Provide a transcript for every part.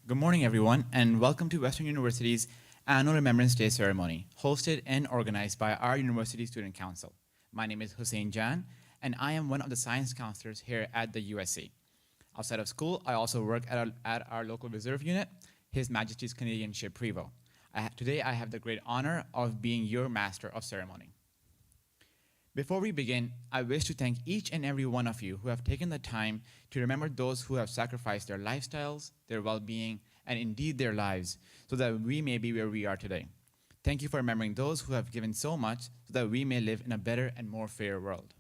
Good morning, everyone, and welcome to Western University's annual Remembrance Day Ceremony, hosted and organized by our University Student Council. My name is Hussein Jan, and I am one of the science counselors here at the USC. Outside of school, I also work at our local reserve unit, His Majesty's Canadian Ship Prevost. Today, I have the great honor of being your Master of Ceremony. Before we begin, I wish to thank each and every one of you who have taken the time to remember those who have sacrificed their lifestyles, their well-being, and indeed their lives, so that we may be where we are today. Thank you for remembering those who have given so much so that we may live in a better and more fair world.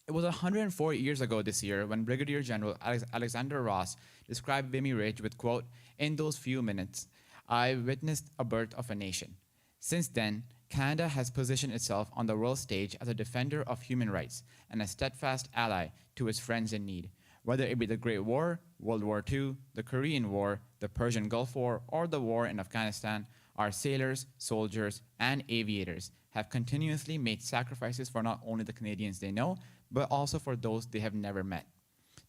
It was 104 years ago this year when Brigadier General Alexander Ross described Vimy Ridge with, quote, "In those few minutes, I witnessed a birth of a nation." Since then, Canada has positioned itself on the world stage as a defender of human rights and a steadfast ally to its friends in need. Whether it be the Great War, World War II, the Korean War, the Persian Gulf War, or the war in Afghanistan, our sailors, soldiers, and aviators have continuously made sacrifices for not only the Canadians they know, but also for those they have never met.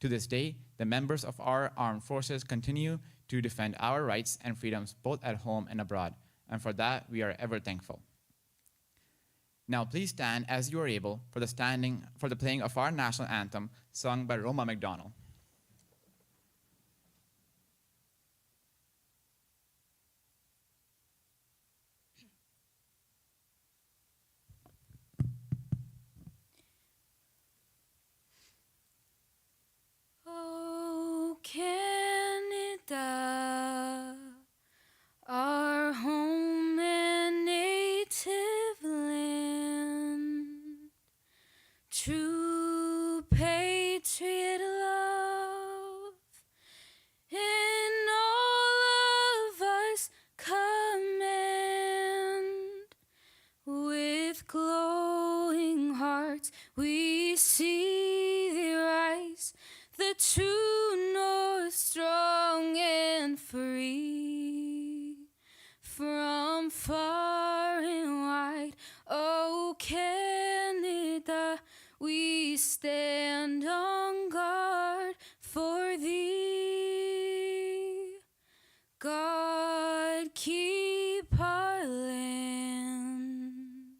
To this day, the members of our armed forces continue to defend our rights and freedoms both at home and abroad, and for that we are ever thankful. Now please stand as you are able for the playing of our national anthem sung by Roma MacDonald. Oh, Canada, our home and native land, true patriot love in all of us command. With glowing hearts we see thee rise, the true north, strong and free. From far and wide, oh Canada, we stand on guard for thee. God keep our land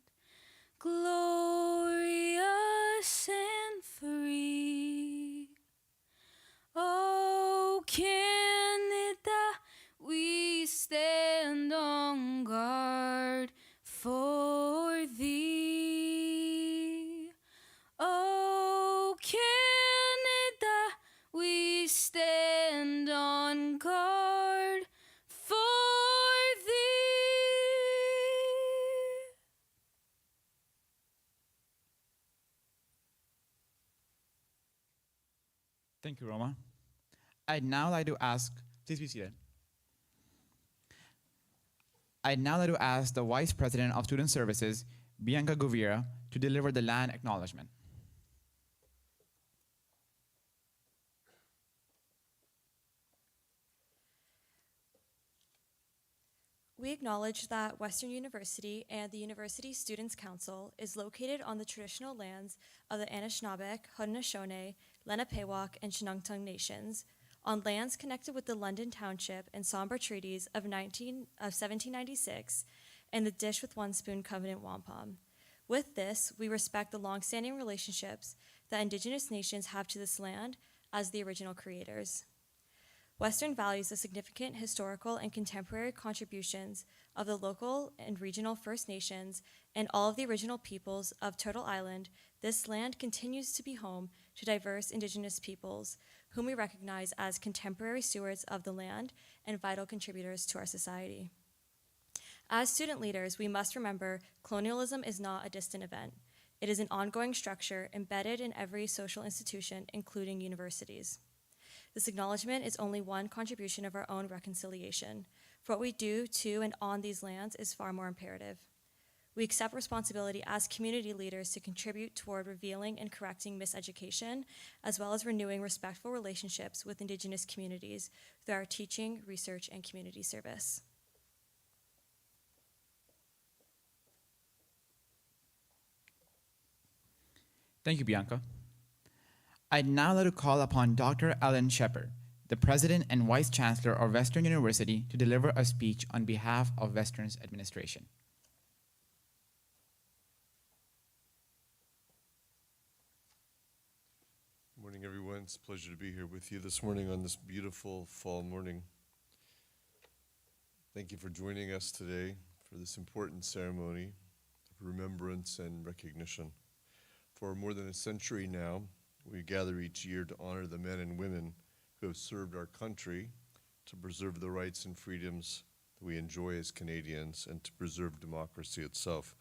glorious and free. Oh, Canada, we stand on guard for thee. Oh, Canada, we stand on guard for thee. Thank you, Roma. I'd now like to ask, please be seated. I'd now like to ask the Vice President of Student Services, Bianca Guvira, to deliver the land acknowledgement. We acknowledge that Western University and the University Students' Council is located on the traditional lands of the Anishinaabe, Haudenosaunee, Lenapehoik, and Chinungtung nations, on lands connected with the London Township and Sombra Treaties of 1796 and the Dish with One Spoon Covenant Wampum. With this, we respect the long-standing relationships that Indigenous nations have to this land as the original creators. Western values the significant historical and contemporary contributions of the local and regional First Nations and all of the original peoples of Turtle Island. This land continues to be home to diverse Indigenous peoples, whom we recognize as contemporary stewards of the land and vital contributors to our society. As student leaders, we must remember colonialism is not a distant event. It is an ongoing structure embedded in every social institution, including universities. This acknowledgement is only one contribution of our own reconciliation, for what we do to and on these lands is far more imperative. We accept responsibility as community leaders to contribute toward revealing and correcting miseducation, as well as renewing respectful relationships with Indigenous communities through our teaching, research, and community service. Thank you, Bianca. I'd now like to call upon Dr. Ellen Shepard, the President and Vice Chancellor of Western University, to deliver a speech on behalf of Western's administration. Good morning, everyone. It's a pleasure to be here with you this morning on this beautiful fall morning. Thank you for joining us today for this important ceremony of remembrance and recognition. For more than a century now, we gather each year to honor the men and women who have served our country, to preserve the rights and freedoms that we enjoy as Canadians, and to preserve democracy itself.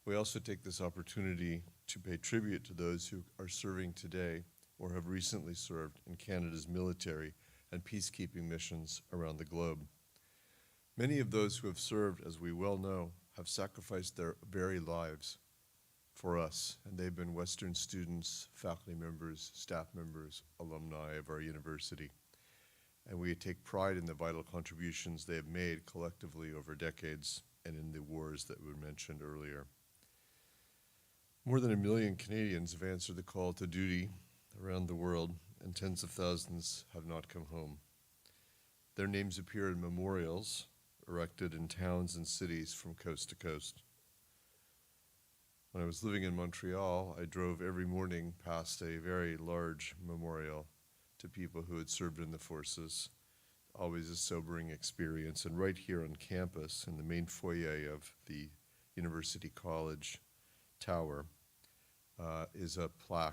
We also take this opportunity to pay tribute to those who are serving today or have recently served in Canada's military and peacekeeping missions around the globe. Many of those who have served, as we well know, have sacrificed their very lives for us, and they've been Western students, faculty members, staff members, alumni of our university. And we take pride in the vital contributions they have made collectively over decades and in the wars that were mentioned earlier. More than 1 million Canadians have answered the call to duty around the world, and tens of thousands have not come home. Their names appear in memorials erected in towns and cities from coast to coast. When I was living in Montreal, I drove every morning past a very large memorial to people who had served in the forces. Always a sobering experience. And right here on campus, in the main foyer of the University College Tower, is a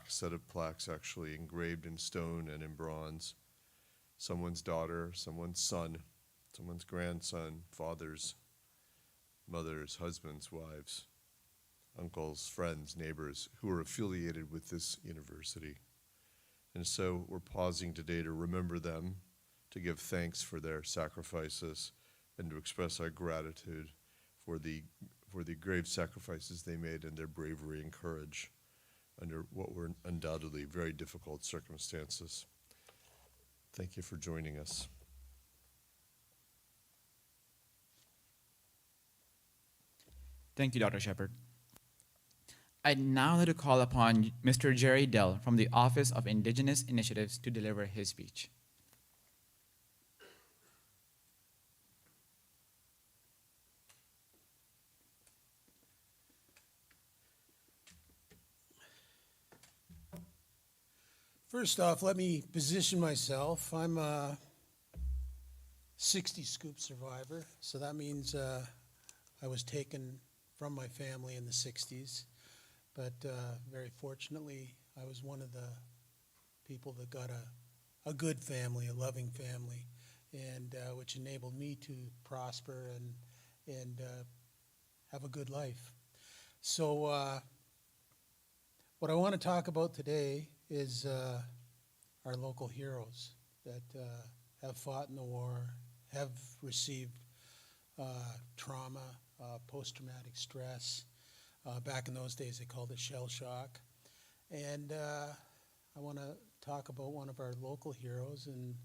set of plaques actually engraved in stone and in bronze. Someone's daughter, someone's son, someone's grandson, fathers, mothers, husbands, wives, uncles, friends, neighbors who are affiliated with this university. And so we're pausing today to remember them, to give thanks for their sacrifices, and to express our gratitude for the grave sacrifices they made and their bravery and courage under what were undoubtedly very difficult circumstances. Thank you for joining us. Thank you, Dr. Shepard. I'd now like to call upon Mr. Jerry Dell from the Office of Indigenous Initiatives to deliver his speech. First off, let me position myself. I'm a 60 scoop survivor, so that means I was taken from my family in the 60s, but very fortunately, I was one of the people that got a good family, a loving family, and which enabled me to prosper and have a good life. So what I want to talk about today is our local heroes that have fought in the war, have received trauma, post-traumatic stress. Back in those days, they called it shell shock. And I want to talk about one of our local heroes, and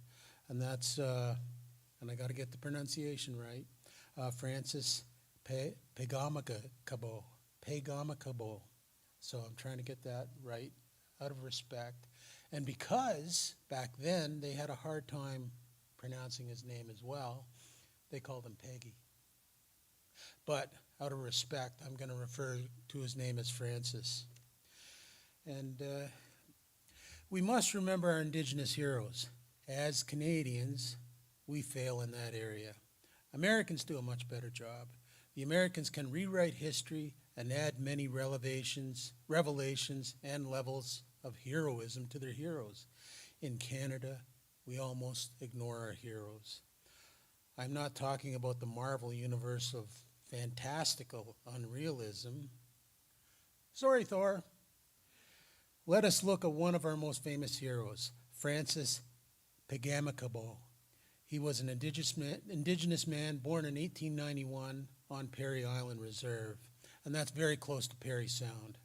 that's, and I got to get the pronunciation right, Francis Pagamacabo. So I'm trying to get that right out of respect. And because back then they had a hard time pronouncing his name as well, they called him Peggy. But out of respect, I'm going to refer to his name as Francis. And we must remember our Indigenous heroes. As Canadians, we fail in that area. Americans do a much better job. The Americans can rewrite history and add many revelations and levels of heroism to their heroes. In Canada, we almost ignore our heroes. I'm not talking about the Marvel universe of fantastical unrealism. Sorry, Thor. Let us look at one of our most famous heroes, Francis Pagamacabo. He was an indigenous man born in 1891 on Perry Island Reserve, and that's very close to Perry Sound.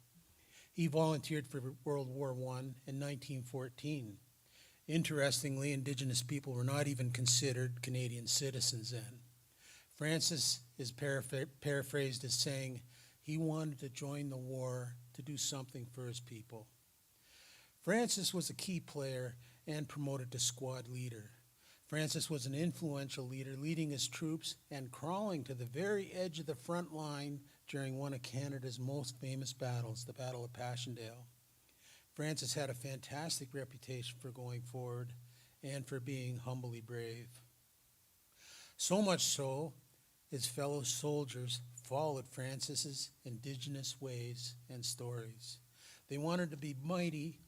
He volunteered for World War I in 1914. Interestingly, Indigenous people were not even considered Canadian citizens then. Francis is paraphrased as saying he wanted to join the war to do something for his people. Francis was a key player and promoted to squad leader. Francis was an influential leader, leading his troops and crawling to the very edge of the front line during one of Canada's most famous battles, the Battle of Passchendaele. Francis had a fantastic reputation for going forward and for being humbly brave. So much so, his fellow soldiers followed Francis's indigenous ways and stories. They wanted to be mighty.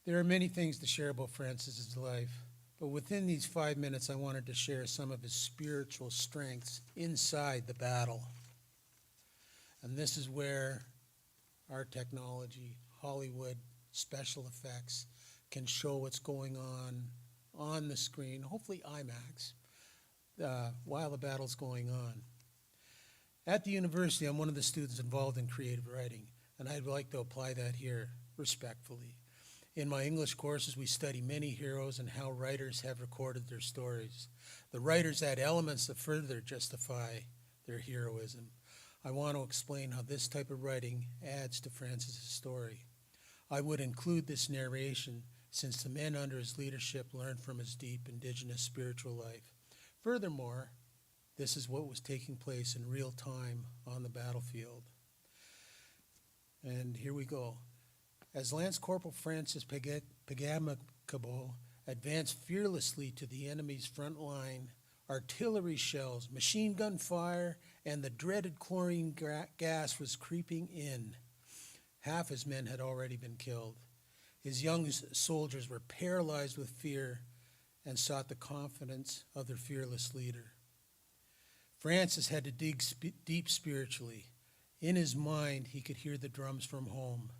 There are many things to share about Francis's life, but within these 5 minutes, I wanted to share some of his spiritual strengths inside the battle. And this is where our technology, Hollywood, special effects, can show what's going on the screen, hopefully IMAX, while the battle's going on. At the university, I'm one of the students involved in creative writing, and I'd like to apply that here respectfully. In my English courses, we study many heroes and how writers have recorded their stories. The writers add elements that further justify their heroism. I want to explain how this type of writing adds to Francis's story. I would include this narration since the men under his leadership learned from his deep indigenous spiritual life. Furthermore, this is what was taking place in real time on the battlefield. And here we go. As Lance Corporal Francis Pagamacabo advanced fearlessly to the enemy's front line, artillery shells, machine gun fire, and the dreaded chlorine gas was creeping in. Half his men had already been killed. His young soldiers were paralyzed with fear and sought the confidence of their fearless leader. Francis had to dig deep spiritually. In his mind, he could hear the drums from home.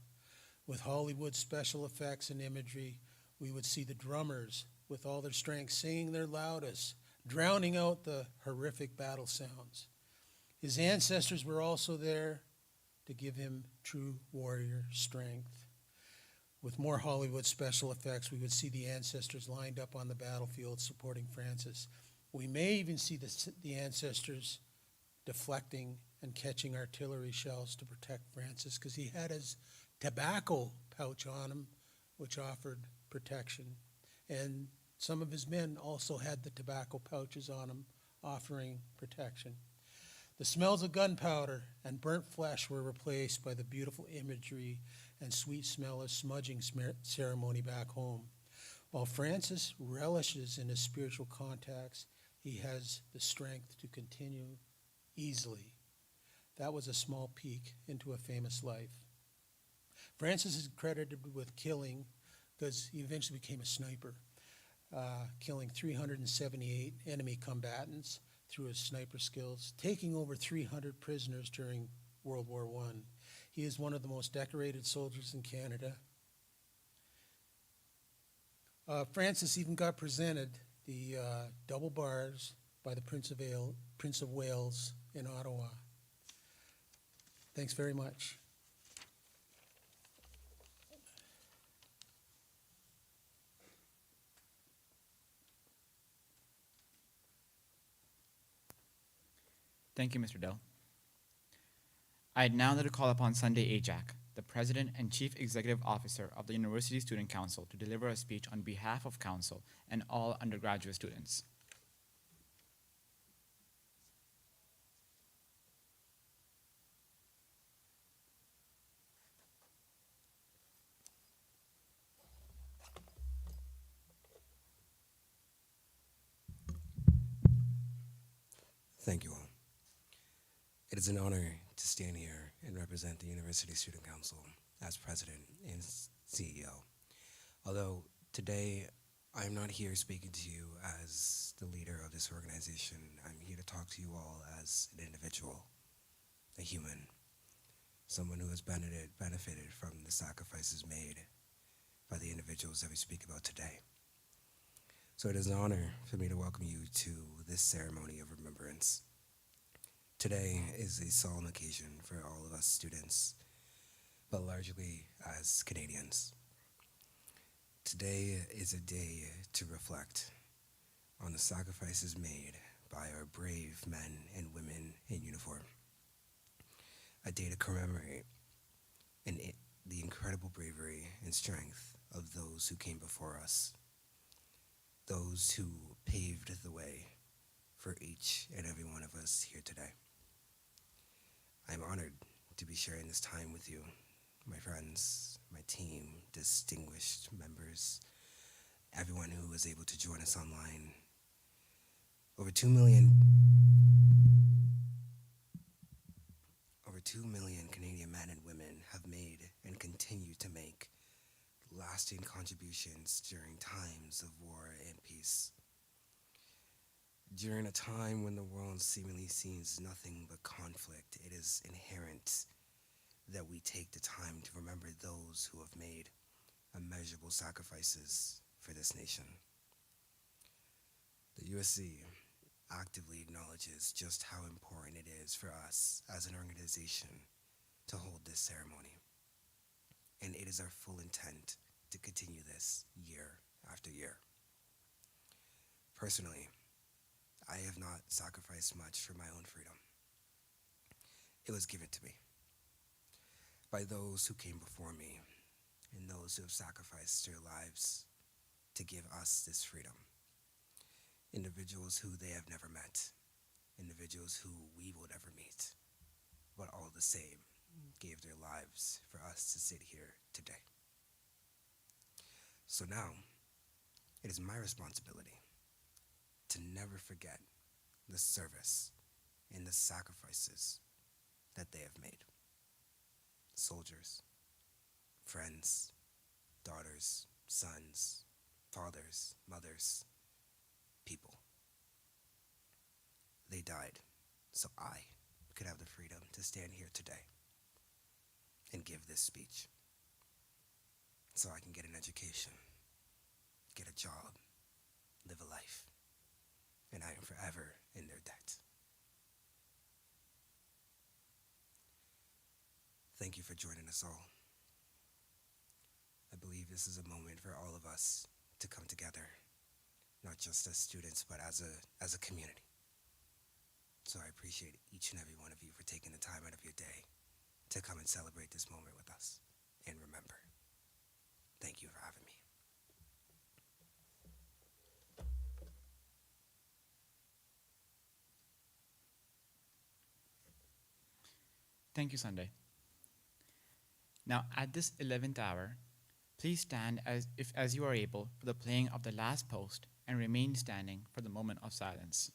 With Hollywood special effects and imagery, we would see the drummers with all their strength singing their loudest, drowning out the horrific battle sounds. His ancestors were also there to give him true warrior strength. With more Hollywood special effects, we would see the ancestors lined up on the battlefield supporting Francis. We may even see the ancestors deflecting and catching artillery shells to protect Francis because he had his tobacco pouch on him, which offered protection. And some of his men also had the tobacco pouches on them, offering protection. The smells of gunpowder and burnt flesh were replaced by the beautiful imagery and sweet smell of smudging ceremony back home. While Francis relishes in his spiritual contacts, he has the strength to continue easily. That was a small peek into a famous life. Francis is credited with killing, because he eventually became a sniper, killing 378 enemy combatants through his sniper skills, taking over 300 prisoners during World War I. He is one of the most decorated soldiers in Canada. Francis even got presented the double bars by the Prince of Wales in Ottawa. Thanks very much. Thank you, Mr. Dell. I'd now like to call upon Sunday Ajak, the President and Chief Executive Officer of the University Student Council, to deliver a speech on behalf of Council and all undergraduate students. Thank you all. It is an honor to stand here and represent the University Student Council as President and CEO. Although today I'm not here speaking to you as the leader of this organization, I'm here to talk to you all as an individual, a human, someone who has benefited from the sacrifices made by the individuals that we speak about today. So it is an honor for me to welcome you to this ceremony of remembrance. Today is a solemn occasion for all of us students, but largely as Canadians. Today is a day to reflect on the sacrifices made by our brave men and women in uniform. a day to commemorate the incredible bravery and strength of those who came before us, those who paved the way for each and every one of us here today. I'm honored to be sharing this time with you, my friends, my team, distinguished members, everyone who was able to join us online. Over 2 million Canadian men and women have made and continue to make lasting contributions during times of war and peace. During a time when the world seemingly seems nothing but conflict, it is inherent that we take the time to remember those who have made immeasurable sacrifices for this nation. The USC actively acknowledges just how important it is for us as an organization to hold this ceremony, and it is our full intent to continue this year after year. Personally, I have not sacrificed much for my own freedom. It was given to me by those who came before me and those who have sacrificed their lives to give us this freedom. Individuals who they have never met, individuals who we will never meet, but all the same gave their lives for us to sit here today. So now, it is my responsibility to never forget the service and the sacrifices that they have made. Soldiers, friends, daughters, sons, fathers, mothers, people. They died so I could have the freedom to stand here today and give this speech, so I can get an education, get a job, live a life, and I am forever in their debt. Thank you for joining us all. I believe this is a moment for all of us to come together, not just as students, but as a community. So I appreciate each and every one of you for taking the time out of your day to come and celebrate this moment with us. And remember, thank you for having me. Thank you, Sunday. Now, at this 11th hour, please stand as you are able for the playing of the last post and remain standing for the moment of silence.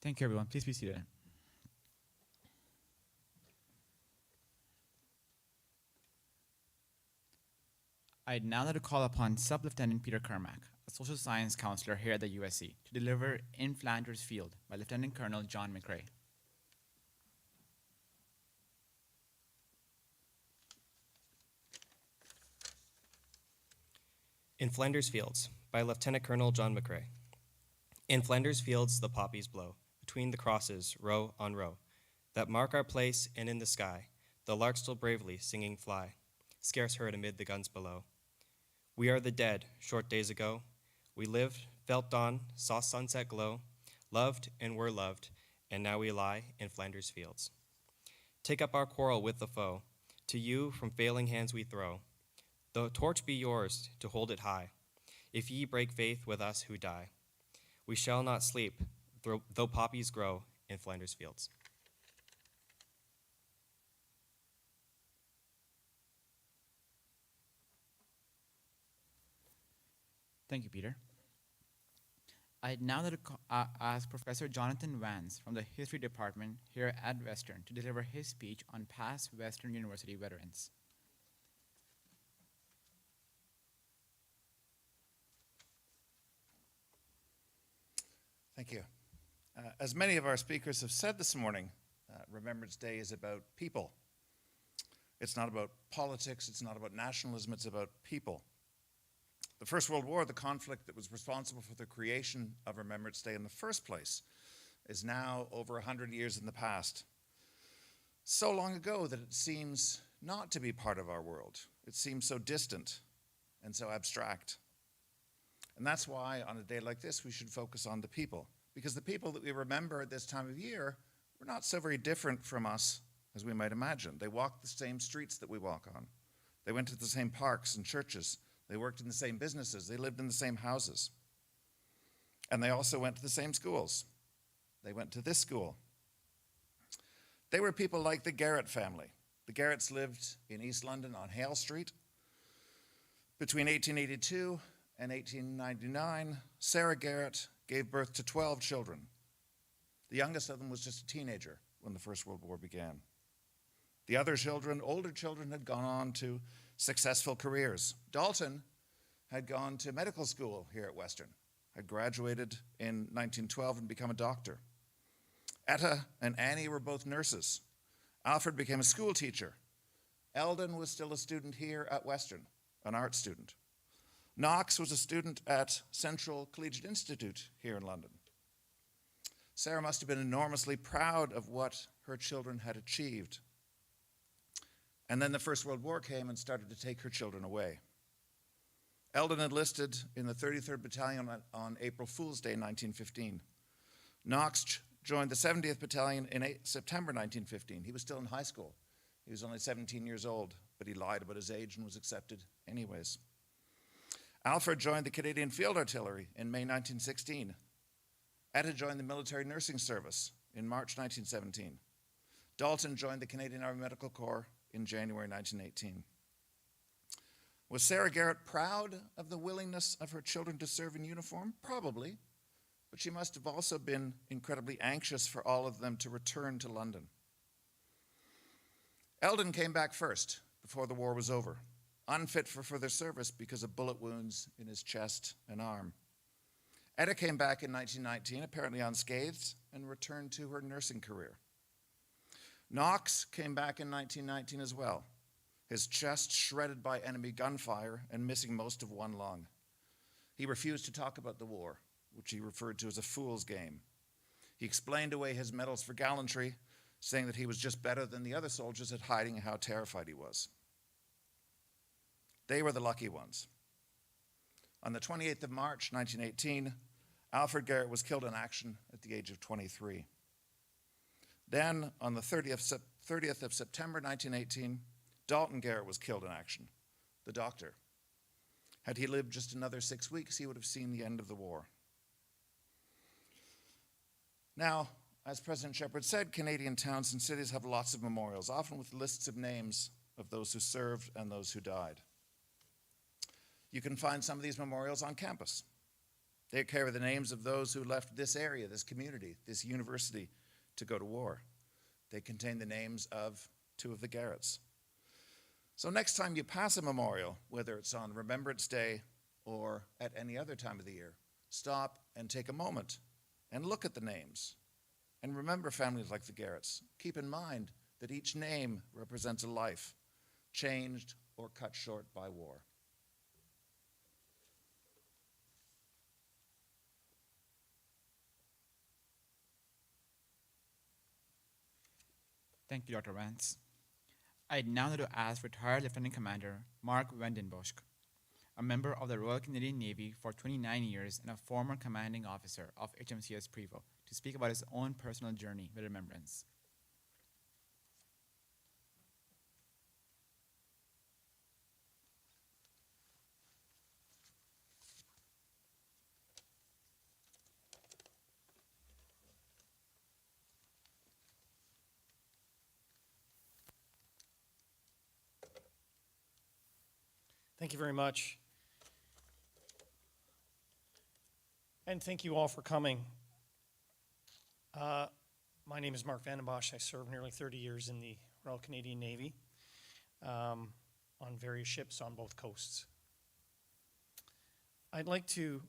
Thank you, everyone. Please be seated. I'd now like to call upon Sub-Lieutenant Peter Kermack, a social science counselor here at the USC, to deliver In Flanders Field by Lieutenant Colonel John McRae. In Flanders Fields by Lieutenant Colonel John McRae. In Flanders Fields the poppies blow, between the crosses, row on row, that mark our place, and in the sky, the larks still bravely singing fly, scarce heard amid the guns below. We are the dead, short days ago. We lived, felt dawn, saw sunset glow, loved and were loved, and now we lie in Flanders Fields. Take up our quarrel with the foe, to you from failing hands we throw. The torch be yours to hold it high, if ye break faith with us who die. We shall not sleep, though poppies grow in Flanders Fields. Thank you, Peter. I'd now like to ask Professor Jonathan Vance from the History Department here at Western to deliver his speech on past Western University veterans. Thank you. As many of our speakers have said this morning, Remembrance Day is about people. It's not about politics, it's not about nationalism, it's about people. The First World War, the conflict that was responsible for the creation of Remembrance Day in the first place, is now over 100 years in the past. So long ago that it seems not to be part of our world. It seems so distant and so abstract. And that's why on a day like this, we should focus on the people. Because the people that we remember at this time of year were not so very different from us as we might imagine. They walked the same streets that we walk on. They went to the same parks and churches. They worked in the same businesses. They lived in the same houses. And they also went to the same schools. They went to this school. They were people like the Garrett family. The Garretts lived in East London on Hale Street. Between 1882 and 1899, Sarah Garrett gave birth to 12 children. The youngest of them was just a teenager when the First World War began. The other children, older children, had gone on to successful careers. Dalton had gone to medical school here at Western, had graduated in 1912 and become a doctor. Etta and Annie were both nurses. Alfred became a school teacher. Eldon was still a student here at Western, an art student. Knox was a student at Central Collegiate Institute here in London. Sarah must have been enormously proud of what her children had achieved. And then the First World War came and started to take her children away. Eldon enlisted in the 33rd Battalion on April Fool's Day 1915. Knox joined the 70th Battalion in September 1915. He was still in high school. He was only 17 years old, but he lied about his age and was accepted anyways. Alfred joined the Canadian Field Artillery in May 1916. Etta joined the Military Nursing Service in March 1917. Dalton joined the Canadian Army Medical Corps in January 1918. Was Sarah Garrett proud of the willingness of her children to serve in uniform? Probably, but she must have also been incredibly anxious for all of them to return to London. Eldon came back first before the war was over, unfit for further service because of bullet wounds in his chest and arm. Etta came back in 1919, apparently unscathed, and returned to her nursing career. Knox came back in 1919 as well, his chest shredded by enemy gunfire and missing most of one lung. He refused to talk about the war, which he referred to as a fool's game. He explained away his medals for gallantry, saying that he was just better than the other soldiers at hiding how terrified he was. They were the lucky ones. On the 28th of March, 1918, Alfred Garrett was killed in action at the age of 23. Then, on the 30th of September 1918, Dalton Garrett was killed in action, the doctor. Had he lived just another 6 weeks, he would have seen the end of the war. Now, as President Shepherd said, Canadian towns and cities have lots of memorials, often with lists of names of those who served and those who died. You can find some of these memorials on campus. They carry the names of those who left this area, this community, this university to go to war. They contain the names of two of the Garretts. So next time you pass a memorial, whether it's on Remembrance Day or at any other time of the year, stop and take a moment and look at the names and remember families like the Garretts. Keep in mind that each name represents a life changed or cut short by war. Thank you, Dr. Vance. I'd now like to ask retired Lieutenant Commander Mark Wendenbusch, a member of the Royal Canadian Navy for 29 years and a former commanding officer of HMCS Prevost, to speak about his own personal journey with remembrance. Thank you very much. And thank you all for coming. My name is Mark Vandenbosch. I served nearly 30 years in the Royal Canadian Navy on various ships on both coasts. I'd like to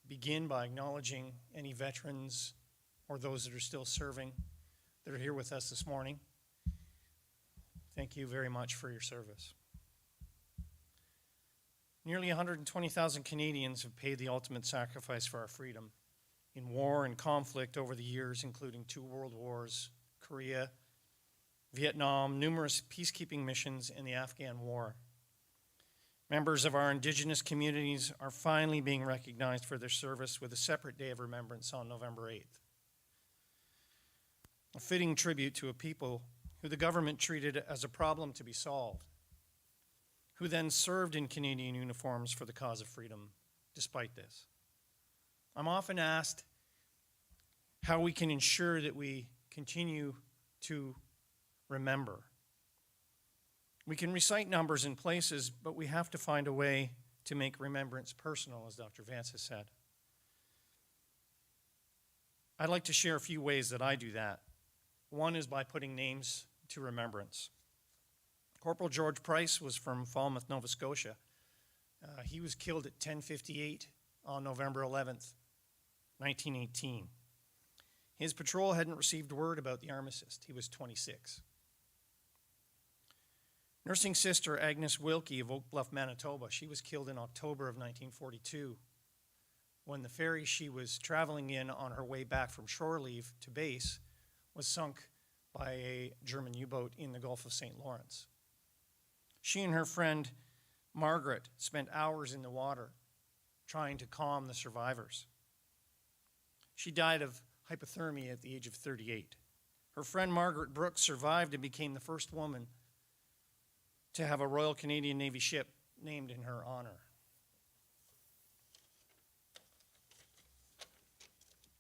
begin by acknowledging any veterans or those that are still serving that are here with us this morning. Thank you very much for your service. Nearly 120,000 Canadians have paid the ultimate sacrifice for our freedom in war and conflict over the years, including 2 world wars, Korea, Vietnam, numerous peacekeeping missions, and the Afghan War. Members of our Indigenous communities are finally being recognized for their service with a separate day of remembrance on November 8th. A fitting tribute to a people who the government treated as a problem to be solved, who then served in Canadian uniforms for the cause of freedom despite this. I'm often asked how we can ensure that we continue to remember. We can recite numbers and places, but we have to find a way to make remembrance personal, as Dr. Vance has said. I'd like to share a few ways that I do that. One is by putting names to remembrance. Corporal George Price was from Falmouth, Nova Scotia. He was killed at 10:58 on November 11th, 1918. His patrol hadn't received word about the armistice. He was 26. Nursing sister Agnes Wilkie of Oak Bluff, Manitoba, she was killed in October of 1942 when the ferry she was traveling in on her way back from shore leave to base was sunk by a German U-boat in the Gulf of St. Lawrence. She and her friend Margaret spent hours in the water trying to calm the survivors. She died of hypothermia at the age of 38. Her friend Margaret Brooks survived and became the first woman to have a Royal Canadian Navy ship named in her honor.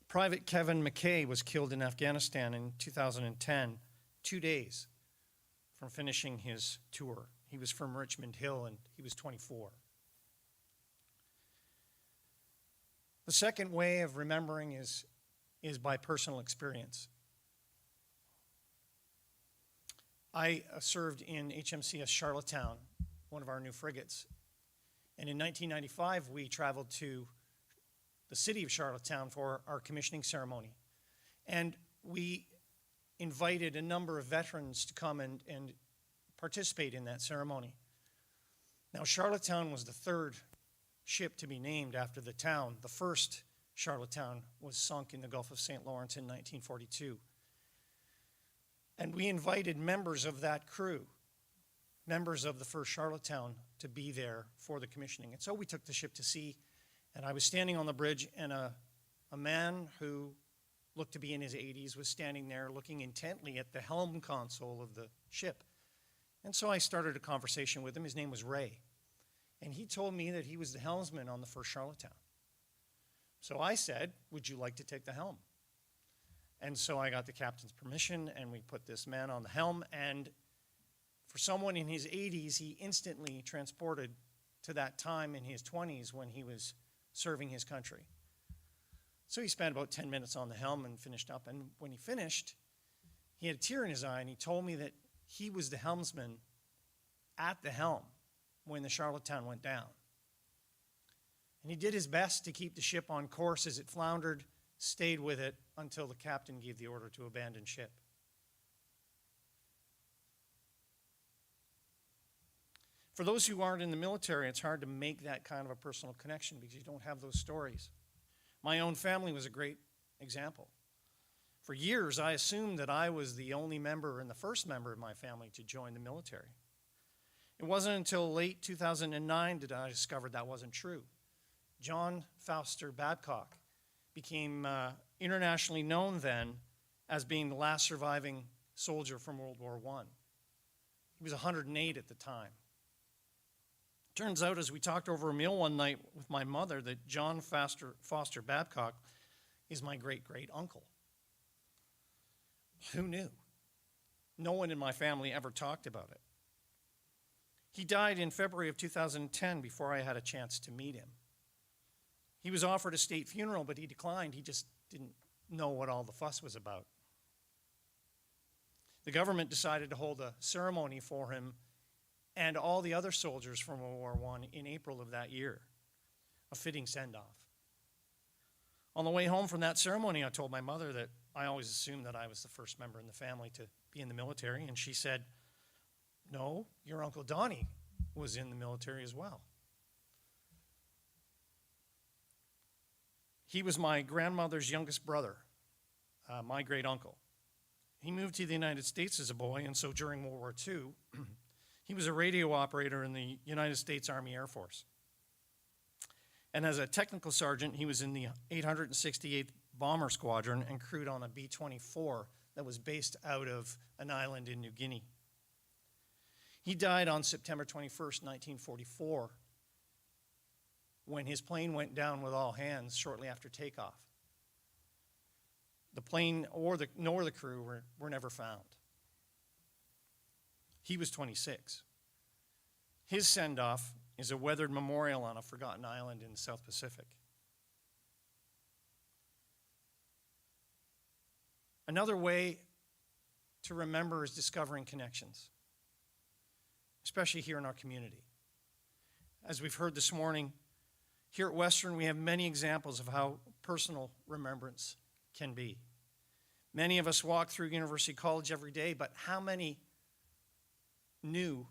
Private Kevin McKay was killed in Afghanistan in 2010, 2 days from finishing his tour. He was from Richmond Hill and he was 24. The second way of remembering is by personal experience. I served in HMCS Charlottetown, one of our new frigates. And in 1995, we traveled to the city of Charlottetown for our commissioning ceremony. And we invited a number of veterans to come and participate in that ceremony. Now, Charlottetown was the third ship to be named after the town. The first Charlottetown was sunk in the Gulf of St. Lawrence in 1942. And we invited members of that crew, members of the first Charlottetown, to be there for the commissioning. And so we took the ship to sea, and I was standing on the bridge, and a man who looked to be in his 80s was standing there looking intently at the helm console of the ship. And so I started a conversation with him. His name was Ray. And he told me that he was the helmsman on the first Charlottetown. So I said, "Would you like to take the helm?" And so I got the captain's permission, and we put this man on the helm. And for someone in his 80s, he instantly transported to that time in his 20s when he was serving his country. So he spent about 10 minutes on the helm and finished up. And when he finished, he had a tear in his eye, and he told me that he was the helmsman at the helm when the Charlottetown went down. And he did his best to keep the ship on course as it floundered, stayed with it until the captain gave the order to abandon ship. For those who aren't in the military, it's hard to make that kind of a personal connection because you don't have those stories. My own family was a great example. For years, I assumed that I was the only member and the first member of my family to join the military. It wasn't until late 2009 that I discovered that wasn't true. John Foster Babcock became internationally known then as being the last surviving soldier from World War I. He was 108 at the time. Turns out, as we talked over a meal one night with my mother, that John Foster Babcock is my great-great-uncle. Who knew? No one in my family ever talked about it. He died in February of 2010 before I had a chance to meet him. He was offered a state funeral, but he declined. He just didn't know what all the fuss was about. The government decided to hold a ceremony for him and all the other soldiers from World War I in April of that year, a fitting send-off. On the way home from that ceremony, I told my mother that I always assumed that I was the first member in the family to be in the military, and she said, "No, your Uncle Donnie was in the military as well." He was my grandmother's youngest brother, my great uncle. He moved to the United States as a boy, and so during World War II, he was a radio operator in the United States Army Air Force. And as a technical sergeant, he was in the 868th Bomber Squadron and crewed on a B-24 that was based out of an island in New Guinea. He died on September 21st, 1944, when his plane went down with all hands shortly after takeoff. The plane nor the crew were never found. He was 26. His send-off is a weathered memorial on a forgotten island in the South Pacific. Another way to remember is discovering connections, especially here in our community. As we've heard this morning, here at Western, we have many examples of how personal remembrance can be. Many of us walk through University College every day, but how many knew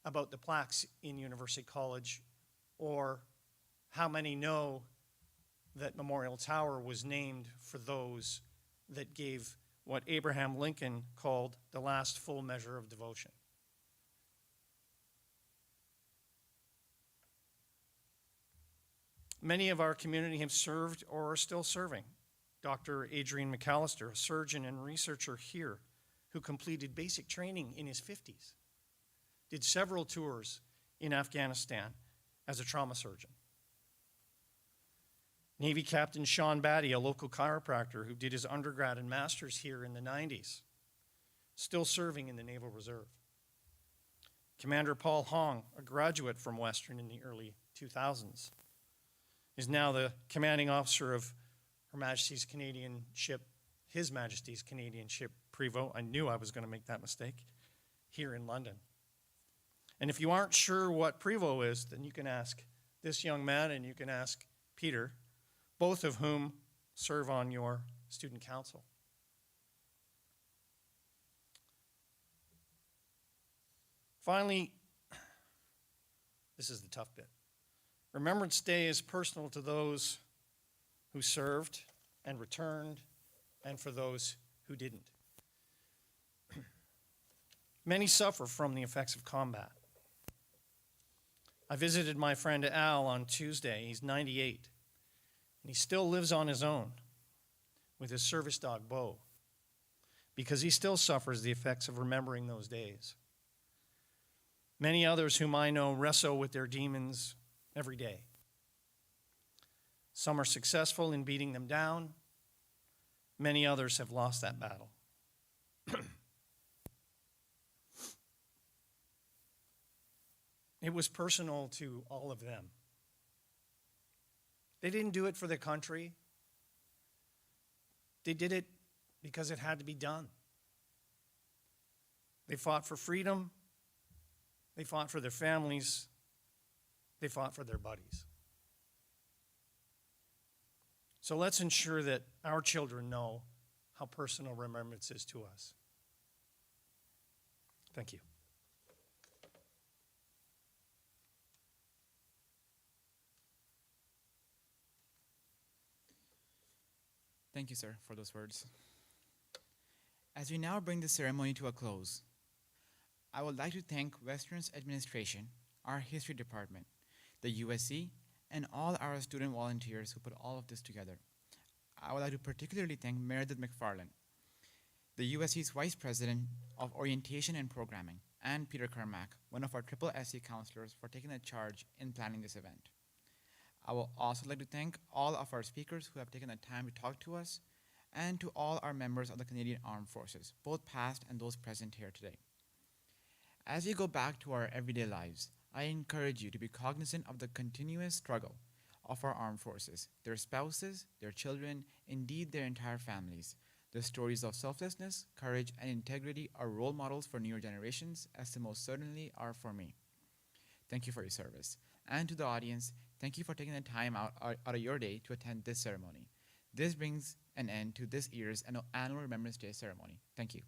about the plaques in University College, or how many know that Memorial Tower was named for those that gave what Abraham Lincoln called the last full measure of devotion? Many of our community have served or are still serving. Dr. Adrian McAllister, a surgeon and researcher here, who completed basic training in his 50s, did several tours in Afghanistan as a trauma surgeon. Navy Captain Sean Batty, a local chiropractor who did his undergrad and master's here in the 90s, still serving in the Naval Reserve. Commander Paul Hong, a graduate from Western in the early 2000s, is now the commanding officer of Her Majesty's Canadian ship, His Majesty's Canadian ship Prevost. I knew I was going to make that mistake, here in London. And if you aren't sure what Prevost is, then you can ask this young man and you can ask Peter, both of whom serve on your student council. Finally, this is the tough bit. Remembrance Day is personal to those who served and returned, and for those who didn't. Many suffer from the effects of combat. I visited my friend Al on Tuesday. He's 98, and he still lives on his own with his service dog, Bo, because he still suffers the effects of remembering those days. Many others whom I know wrestle with their demons every day. Some are successful in beating them down. Many others have lost that battle. It was personal to all of them. They didn't do it for their country They did it because it had to be done. They fought for freedom. They fought for their families. They fought for their buddies. So let's ensure that our children know how personal remembrance is to us. Thank you. Thank you, sir, for those words. As we now bring the ceremony to a close, I would like to thank Western's administration, our history department, the USC, and all our student volunteers who put all of this together. I would like to particularly thank Meredith McFarland, the USC's Vice President of Orientation and Programming, and Peter Carmack, one of our Triple SC counselors, for taking the charge in planning this event. I will also like to thank all of our speakers who have taken the time to talk to us, and to all our members of the Canadian Armed Forces, both past and those present here today. As we go back to our everyday lives, I encourage you to be cognizant of the continuous struggle of our armed forces, their spouses, their children, indeed their entire families. The stories of selflessness, courage, and integrity are role models for newer generations, as they most certainly are for me. Thank you for your service. And to the audience, thank you for taking the time out of your day to attend this ceremony. This brings an end to this year's annual Remembrance Day Ceremony. Thank you.